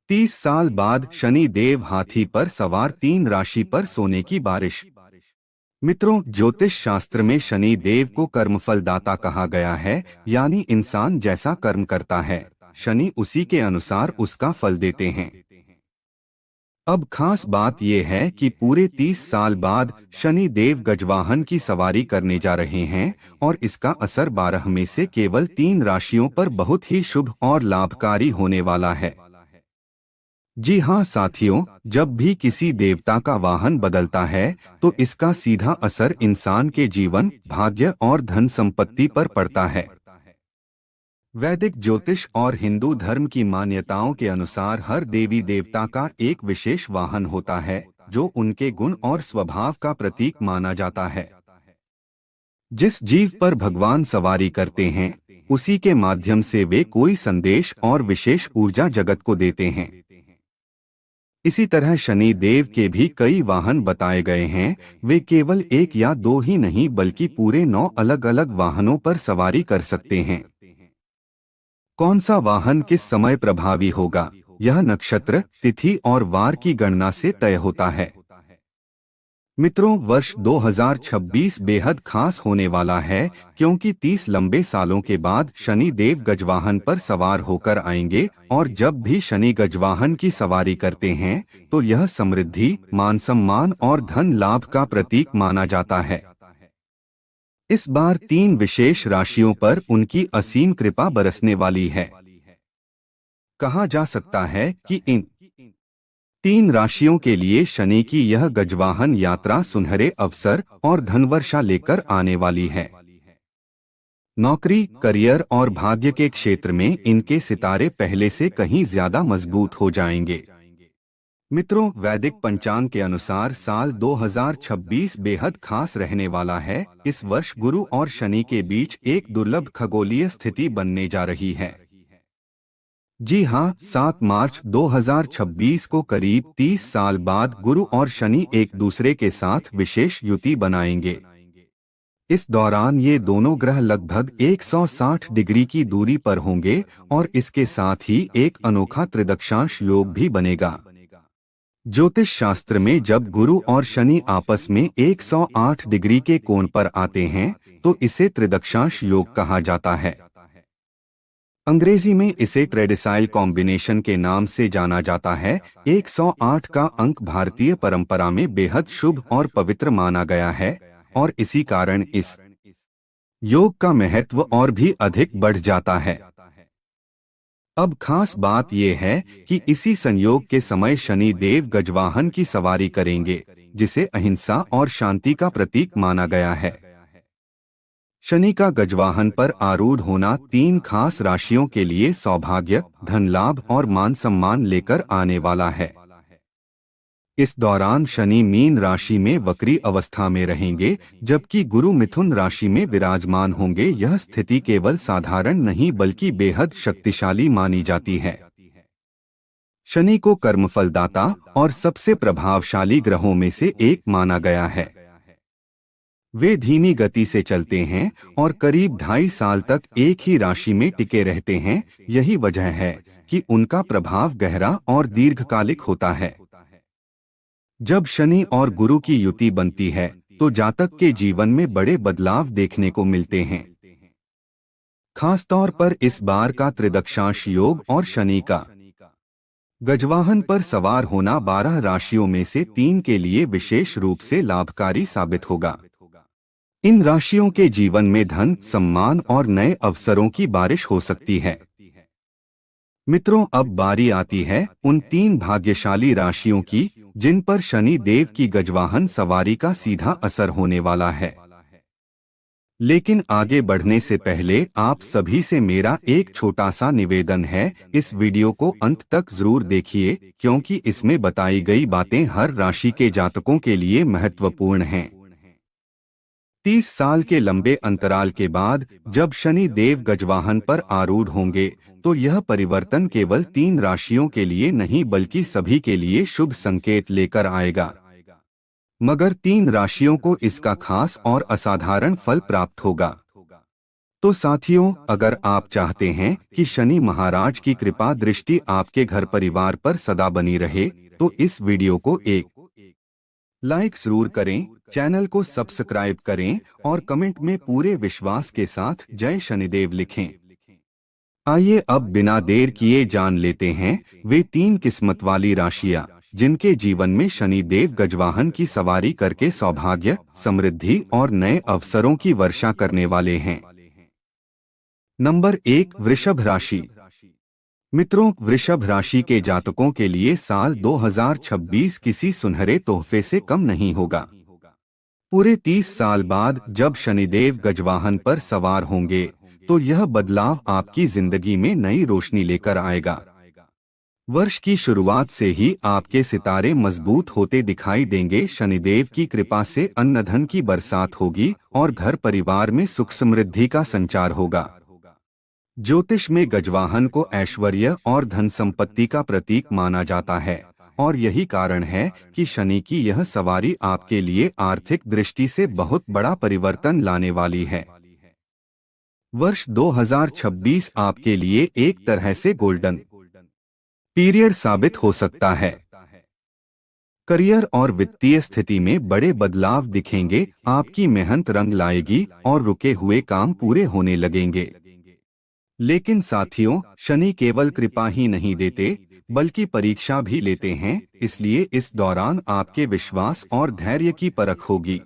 30 साल बाद शनि देव हाथी पर सवार 3 राशि पर सोने की बारिश। मित्रों, ज्योतिष शास्त्र में शनि देव को कर्मफल दाता कहा गया है, यानी इंसान जैसा कर्म करता है, शनि उसी के अनुसार उसका फल देते हैं। अब खास बात यह है कि पूरे 30 साल बाद शनि देव गजवाहन की सवारी करने जा रहे हैं और इसका असर 12 में से केवल 3 राशियों पर बहुत ही शुभ और लाभकारी होने वाला है। जी हाँ साथियों, जब भी किसी देवता का वाहन बदलता है तो इसका सीधा असर इंसान के जीवन, भाग्य और धन संपत्ति पर पड़ता है। वैदिक ज्योतिष और हिंदू धर्म की मान्यताओं के अनुसार हर देवी देवता का एक विशेष वाहन होता है, जो उनके गुण और स्वभाव का प्रतीक माना जाता है। जिस जीव पर भगवान सवारी करते हैं, उसी के माध्यम से वे कोई संदेश और विशेष ऊर्जा जगत को देते हैं। इसी तरह शनि देव के भी कई वाहन बताए गए हैं। वे केवल एक या दो ही नहीं बल्कि पूरे 9 अलग अलग वाहनों पर सवारी कर सकते हैं। कौन सा वाहन किस समय प्रभावी होगा, यह नक्षत्र, तिथि और वार की गणना से तय होता है। मित्रों, वर्ष 2026 बेहद खास होने वाला है, क्योंकि 30 लंबे सालों के बाद शनि देव गजवाहन पर सवार होकर आएंगे और जब भी शनि गजवाहन की सवारी करते हैं तो यह समृद्धि, मान सम्मान और धन लाभ का प्रतीक माना जाता है। इस बार 3 विशेष राशियों पर उनकी असीम कृपा बरसने वाली है। कहा जा सकता है कि इन 3 राशियों के लिए शनि की यह गजवाहन यात्रा सुनहरे अवसर और धनवर्षा लेकर आने वाली है। नौकरी, करियर और भाग्य के क्षेत्र में इनके सितारे पहले से कहीं ज्यादा मजबूत हो जाएंगे। मित्रों, वैदिक पंचांग के अनुसार साल 2026 बेहद खास रहने वाला है। इस वर्ष गुरु और शनि के बीच एक दुर्लभ खगोलीय स्थिति बनने जा रही है। जी हाँ, 7 मार्च 2026 को करीब 30 साल बाद गुरु और शनि एक दूसरे के साथ विशेष युति बनाएंगे। इस दौरान ये दोनों ग्रह लगभग 160 डिग्री की दूरी पर होंगे और इसके साथ ही एक अनोखा त्रिदक्षांश योग भी बनेगा। ज्योतिष शास्त्र में जब गुरु और शनि आपस में 108 डिग्री के कोण पर आते हैं तो इसे त्रिदक्षांश योग कहा जाता है। अंग्रेजी में इसे ट्रेडिसाइल कॉम्बिनेशन के नाम से जाना जाता है। 108 का अंक भारतीय परंपरा में बेहद शुभ और पवित्र माना गया है और इसी कारण इस योग का महत्व और भी अधिक बढ़ जाता है। अब खास बात यह है कि इसी संयोग के समय शनि देव गजवाहन की सवारी करेंगे, जिसे अहिंसा और शांति का प्रतीक माना गया है। शनि का गजवाहन पर आरूढ़ होना 3 खास राशियों के लिए सौभाग्य, धन लाभ और मान सम्मान लेकर आने वाला है। इस दौरान शनि मीन राशि में वक्री अवस्था में रहेंगे, जबकि गुरु मिथुन राशि में विराजमान होंगे। यह स्थिति केवल साधारण नहीं बल्कि बेहद शक्तिशाली मानी जाती है। शनि को कर्मफलदाता और सबसे प्रभावशाली ग्रहों में से एक माना गया है। वे धीमी गति से चलते हैं और करीब 2.5 साल तक एक ही राशि में टिके रहते हैं। यही वजह है कि उनका प्रभाव गहरा और दीर्घकालिक होता है। जब शनि और गुरु की युति बनती है तो जातक के जीवन में बड़े बदलाव देखने को मिलते हैं। खासतौर पर इस बार का त्रिदक्षांश योग और शनि का गजवाहन पर सवार होना 12 राशियों में से 3 के लिए विशेष रूप से लाभकारी साबित होगा। इन राशियों के जीवन में धन, सम्मान और नए अवसरों की बारिश हो सकती है। मित्रों, अब बारी आती है उन 3 भाग्यशाली राशियों की जिन पर शनि देव की गजवाहन सवारी का सीधा असर होने वाला है। लेकिन आगे बढ़ने से पहले आप सभी से मेरा एक छोटा सा निवेदन है, इस वीडियो को अंत तक जरूर देखिए, क्योंकि इसमें बताई गई बातें हर राशि के जातकों के लिए महत्वपूर्ण हैं। 30 साल के लंबे अंतराल के बाद जब शनि देव गजवाहन पर आरूढ़ होंगे तो यह परिवर्तन केवल 3 राशियों के लिए नहीं बल्कि सभी के लिए शुभ संकेत लेकर आएगा। मगर 3 राशियों को इसका खास और असाधारण फल प्राप्त होगा। तो साथियों, अगर आप चाहते हैं कि शनि महाराज की कृपा दृष्टि आपके घर परिवार पर सदा बनी रहे, तो इस वीडियो को एक लाइक जरूर करें, चैनल को सब्सक्राइब करें और कमेंट में पूरे विश्वास के साथ जय शनिदेव लिखें। आइए अब बिना देर किए जान लेते हैं वे 3 किस्मत वाली राशियां जिनके जीवन में शनिदेव गजवाहन की सवारी करके सौभाग्य, समृद्धि और नए अवसरों की वर्षा करने वाले हैं। नंबर 1, वृषभ राशि। मित्रों, वृषभ राशि के जातकों के लिए साल 2026 किसी सुनहरे तोहफे से कम नहीं होगा। पूरे 30 साल बाद जब शनिदेव गजवाहन पर सवार होंगे, तो यह बदलाव आपकी जिंदगी में नई रोशनी लेकर आएगा। वर्ष की शुरुआत से ही आपके सितारे मजबूत होते दिखाई देंगे। शनिदेव की कृपा से अन्न धन की बरसात होगी और घर परिवार में सुख समृद्धि का संचार होगा। ज्योतिष में गजवाहन को ऐश्वर्य और धन संपत्ति का प्रतीक माना जाता है और यही कारण है कि शनि की यह सवारी आपके लिए आर्थिक दृष्टि से बहुत बड़ा परिवर्तन लाने वाली है। वर्ष 2026 आपके लिए एक तरह से गोल्डन पीरियड साबित हो सकता है। करियर और वित्तीय स्थिति में बड़े बदलाव दिखेंगे, आपकी मेहनत रंग लाएगी और रुके हुए काम पूरे होने लगेंगे। लेकिन साथियों, शनि केवल कृपा ही नहीं देते बल्कि परीक्षा भी लेते हैं, इसलिए इस दौरान आपके विश्वास और धैर्य की परख होगी।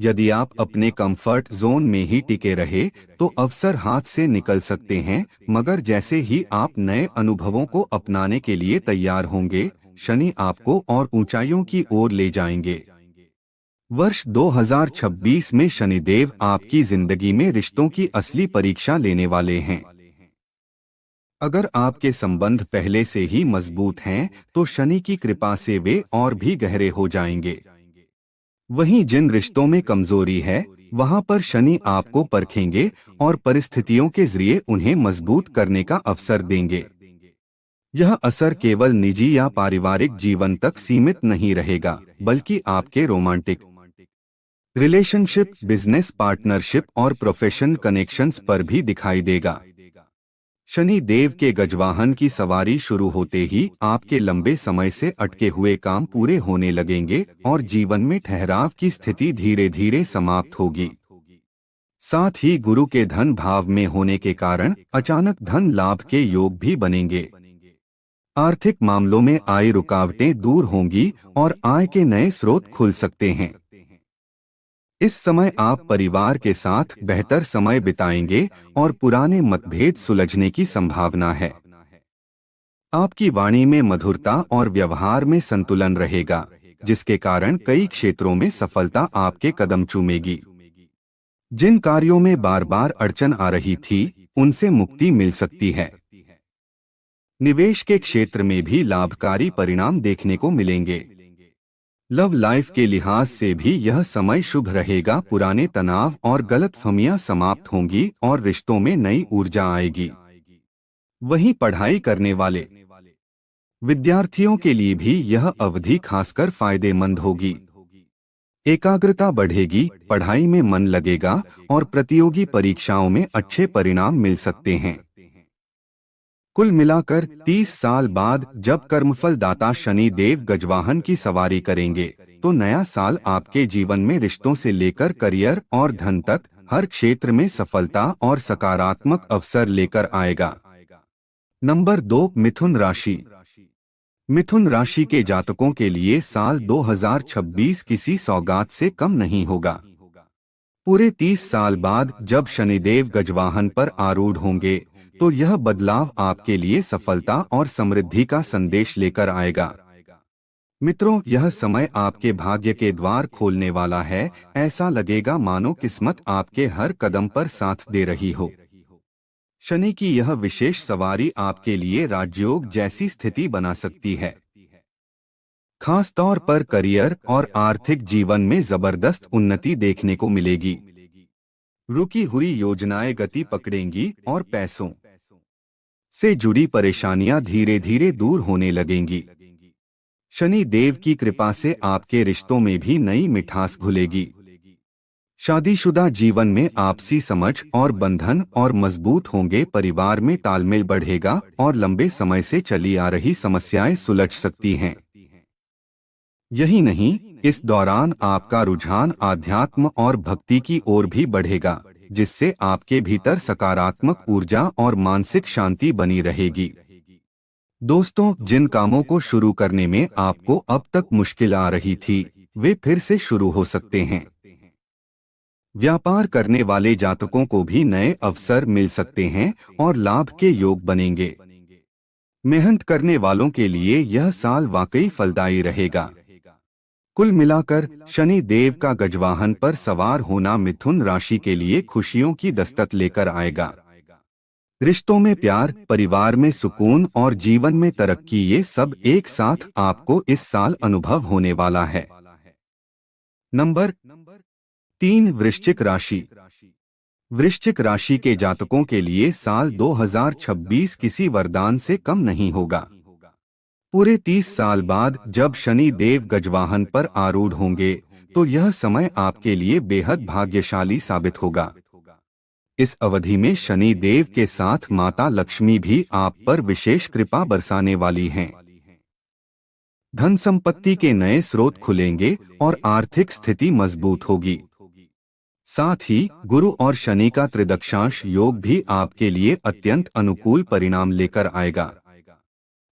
यदि आप अपने कंफर्ट जोन में ही टिके रहे तो अवसर हाथ से निकल सकते हैं, मगर जैसे ही आप नए अनुभवों को अपनाने के लिए तैयार होंगे, शनि आपको और ऊंचाइयों की ओर ले जाएंगे। वर्ष 2026 में शनिदेव आपकी जिंदगी में रिश्तों की असली परीक्षा लेने वाले हैं। अगर आपके संबंध पहले से ही मजबूत हैं, तो शनि की कृपा से वे और भी गहरे हो जाएंगे। वहीं जिन रिश्तों में कमजोरी है, वहां पर शनि आपको परखेंगे और परिस्थितियों के जरिए उन्हें मजबूत करने का अवसर देंगे। यह असर केवल निजी या पारिवारिक जीवन तक सीमित नहीं रहेगा, बल्कि आपके रोमांटिक रिलेशनशिप, बिजनेस पार्टनरशिप और प्रोफेशनल कनेक्शंस पर भी दिखाई देगा। शनि देव के गजवाहन की सवारी शुरू होते ही आपके लंबे समय से अटके हुए काम पूरे होने लगेंगे और जीवन में ठहराव की स्थिति धीरे धीरे समाप्त होगी। साथ ही गुरु के धन भाव में होने के कारण अचानक धन लाभ के योग भी बनेंगे। आर्थिक मामलों में आय रुकावटें दूर होंगी और आय के नए स्रोत खुल सकते हैं। इस समय आप परिवार के साथ बेहतर समय बिताएंगे और पुराने मतभेद सुलझने की संभावना है। आपकी वाणी में मधुरता और व्यवहार में संतुलन रहेगा, जिसके कारण कई क्षेत्रों में सफलता आपके कदम चूमेगी। जिन कार्यों में बार बार अड़चन आ रही थी, उनसे मुक्ति मिल सकती है। निवेश के क्षेत्र में भी लाभकारी परिणाम देखने को मिलेंगे। लव लाइफ के लिहाज से भी यह समय शुभ रहेगा। पुराने तनाव और गलतफहमियां समाप्त होंगी और रिश्तों में नई ऊर्जा आएगी। वहीं पढ़ाई करने वाले विद्यार्थियों के लिए भी यह अवधि खासकर फायदेमंद होगी। एकाग्रता बढ़ेगी, पढ़ाई में मन लगेगा और प्रतियोगी परीक्षाओं में अच्छे परिणाम मिल सकते हैं। कुल मिलाकर 30 साल बाद जब कर्मफल दाता शनि देव गजवाहन की सवारी करेंगे, तो नया साल आपके जीवन में रिश्तों से लेकर करियर और धन तक हर क्षेत्र में सफलता और सकारात्मक अवसर लेकर आएगा। नंबर 2, मिथुन राशि। मिथुन राशि के जातकों के लिए साल 2026 किसी सौगात से कम नहीं होगा। पूरे 30 साल बाद जब शनिदेव गजवाहन पर आरूढ़ होंगे, तो यह बदलाव आपके लिए सफलता और समृद्धि का संदेश लेकर आएगा। मित्रों, यह समय आपके भाग्य के द्वार खोलने वाला है। ऐसा लगेगा मानो किस्मत आपके हर कदम पर साथ दे रही हो। शनि की यह विशेष सवारी आपके लिए राजयोग जैसी स्थिति बना सकती है। खास तौर पर करियर और आर्थिक जीवन में जबरदस्त उन्नति देखने को मिलेगी। रुकी हुई योजनाएं गति पकड़ेंगी और पैसों से जुड़ी परेशानियां धीरे धीरे दूर होने लगेंगी। शनि देव की कृपा से आपके रिश्तों में भी नई मिठास घुलेगी। शादीशुदा जीवन में आपसी समझ और बंधन और मजबूत होंगे, परिवार में तालमेल बढ़ेगा और लंबे समय से चली आ रही समस्याएं सुलझ सकती हैं। यही नहीं, इस दौरान आपका रुझान आध्यात्म और भक्ति की ओर भी बढ़ेगा, जिससे आपके भीतर सकारात्मक ऊर्जा और मानसिक शांति बनी रहेगी। दोस्तों, जिन कामों को शुरू करने में आपको अब तक मुश्किल आ रही थी, वे फिर से शुरू हो सकते हैं। व्यापार करने वाले जातकों को भी नए अवसर मिल सकते हैं और लाभ के योग बनेंगे। मेहनत करने वालों के लिए यह साल वाकई फलदायी रहेगा। कुल मिलाकर शनि देव का गजवाहन पर सवार होना मिथुन राशि के लिए खुशियों की दस्तक लेकर आएगा। रिश्तों में प्यार, परिवार में सुकून और जीवन में तरक्की, ये सब एक साथ आपको इस साल अनुभव होने वाला है। नंबर 3, वृश्चिक राशि। वृश्चिक राशि के जातकों के लिए साल 2026 किसी वरदान से कम नहीं होगा। पूरे 30 साल बाद जब शनि देव गजवाहन पर आरूढ़ होंगे, तो यह समय आपके लिए बेहद भाग्यशाली साबित होगा। इस अवधि में शनि देव के साथ माता लक्ष्मी भी आप पर विशेष कृपा बरसाने वाली हैं। धन संपत्ति के नए स्रोत खुलेंगे और आर्थिक स्थिति मजबूत होगी। साथ ही गुरु और शनि का त्रिदक्षांश योग भी आपके लिए अत्यंत अनुकूल परिणाम लेकर आएगा।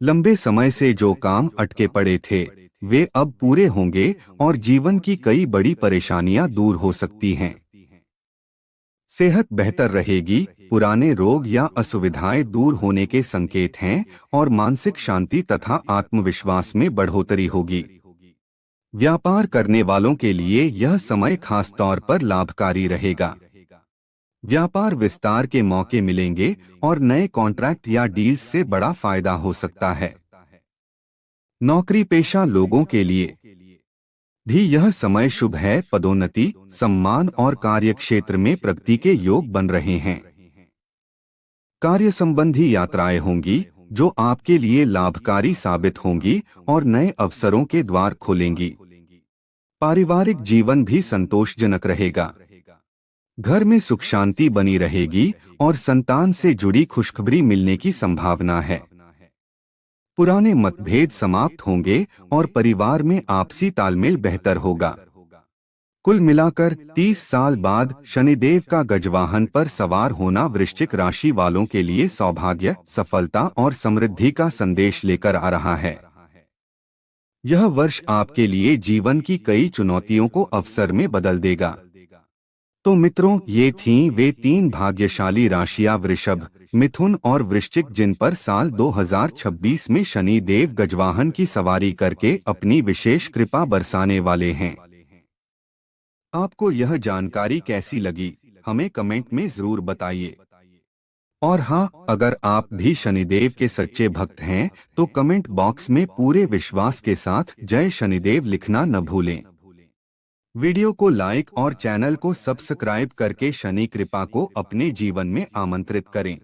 लंबे समय से जो काम अटके पड़े थे, वे अब पूरे होंगे और जीवन की कई बड़ी परेशानियां दूर हो सकती हैं। सेहत बेहतर रहेगी, पुराने रोग या असुविधाएं दूर होने के संकेत हैं और मानसिक शांति तथा आत्मविश्वास में बढ़ोतरी होगी। व्यापार करने वालों के लिए यह समय खास तौर पर लाभकारी रहेगा। व्यापार विस्तार के मौके मिलेंगे और नए कॉन्ट्रैक्ट या डील्स से बड़ा फायदा हो सकता है। नौकरी पेशा लोगों के लिए भी यह समय शुभ है। पदोन्नति, सम्मान और कार्यक्षेत्र में प्रगति के योग बन रहे हैं। कार्य संबंधी यात्राएं होंगी जो आपके लिए लाभकारी साबित होंगी और नए अवसरों के द्वार खोलेंगी। पारिवारिक जीवन भी संतोषजनक रहेगा। घर में सुख शांति बनी रहेगी और संतान से जुड़ी खुशखबरी मिलने की संभावना है। पुराने मतभेद समाप्त होंगे और परिवार में आपसी तालमेल बेहतर होगा। कुल मिलाकर 30 साल बाद शनिदेव का गजवाहन पर सवार होना वृश्चिक राशि वालों के लिए सौभाग्य, सफलता और समृद्धि का संदेश लेकर आ रहा है। यह वर्ष आपके लिए जीवन की कई चुनौतियों को अवसर में बदल देगा। तो मित्रों, ये थीं वे 3 भाग्यशाली राशियां वृषभ, मिथुन और वृश्चिक, जिन पर साल 2026 में शनि देव गजवाहन की सवारी करके अपनी विशेष कृपा बरसाने वाले हैं। आपको यह जानकारी कैसी लगी, हमें कमेंट में जरूर बताइए। और हाँ, अगर आप भी शनिदेव के सच्चे भक्त हैं तो कमेंट बॉक्स में पूरे विश्वास के साथ जय शनिदेव लिखना न भूलें। वीडियो को लाइक और चैनल को सब्सक्राइब करके शनि कृपा को अपने जीवन में आमंत्रित करें।